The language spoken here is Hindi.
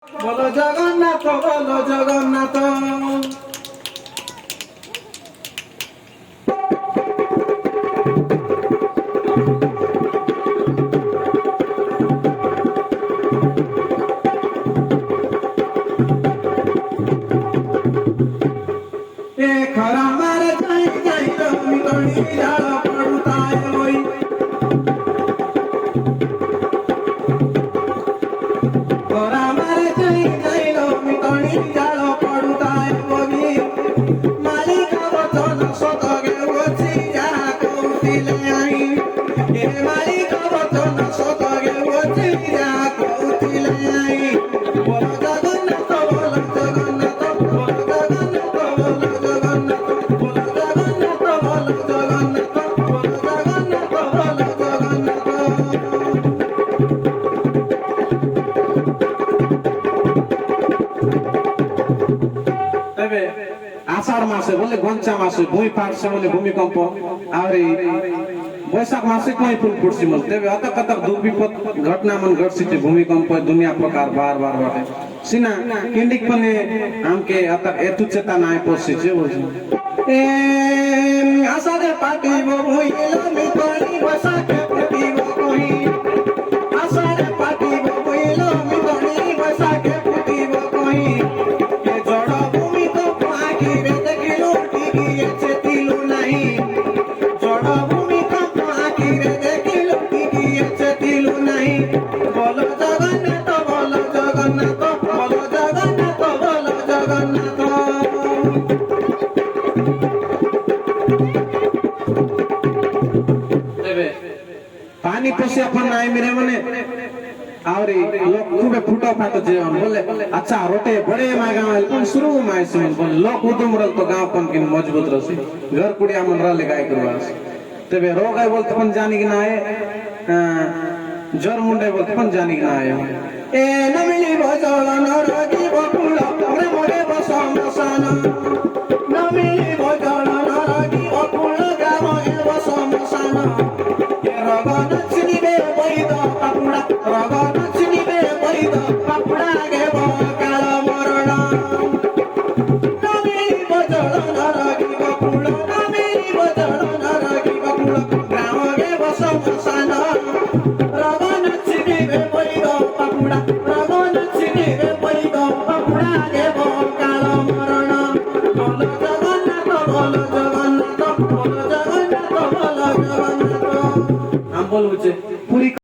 বলো জগন্নাথ বলো জগন্নাথ। এ খরা মারে যাই যাই তুমি গড়ি জাল পড়ুতায় ওই খরা মারে যাই যাই তুমি গড়ি জাল পড়ুতায় ওই মালিক বচন সত গেউছি যা কৌতিলে আই এ মালিক বচন সত গেউছি যা কৌতিলে আই বলো জগন্নাথ বলো জগন্নাথ বলো জগন্নাথ বলো জগন্নাথ বলো জগন্নাথ বলো জগন্নাথ বলো জগন্নাথ বলো জগন্নাথ। আষাঢ় মাসে বলে ঘঞ্চা মাসে ভূমি ফাটছে বলে ভূমিকম্প আর বৈশাখ मासे कोई फूल फुटसी मन तेबे अतक अतक दुख विपद घटना मन घटसी जे भूमिकंप दुनिया प्रकार बार बार बाटे सिना किंडिक पने हमके अतक एतु चेता नाय पोसी जे बोलसी ए आसारे पाटी वो भइलो मी पानी बसा के फुटी वो कोई आसारे पाटी वो भइलो मी पानी बसा के फुटी वो कोई के जड़ भूमि तो पाकी रे देखिलो टिकी एचे तिलु नहीं जड़ भूमि तो पाकी रे देखिलो टिकी एचे तिलु नहीं बोलो जगन्नाथ बोलो जगन्नाथ बोलो जगन्नाथ बोलो जगन्नाथ। पानी पसी अपन नाय मेरे मने आवरी लोग खूबे फुटो फाटो जेवन बोले अच्छा रोटे बड़े मागा माल पण शुरू माय सुन पण लोग उदम रल तो गांव पण किन मजबूत रसी घर कुडिया मन रले गाय करवास तबे रोग आय बोलते पण जानी कि ना आए जर मुंडे बोलते पण जानी कि ना आए ए नमिली बजल नरगी बकुल रे मोरे बसम बसन नमिली बजल नरगी बकुल गाव ए बसम बसन ए रगन चिनिबे बैद पापुडा रगन चिनिबे बैद पापुडा गे काल मरण नमिली बजल नरगी बकुल नमिली बजल नरगी बकुल गाव गे बसम बसन रगन चिनिबे बैद पापुडा रगन चिनिबे बैद पापुडा गे काल मरण बोलो जगन्नाथ बोलो जगन्नाथ बोलो जगन्नाथ बोलो जगन्नाथ। हम बोलू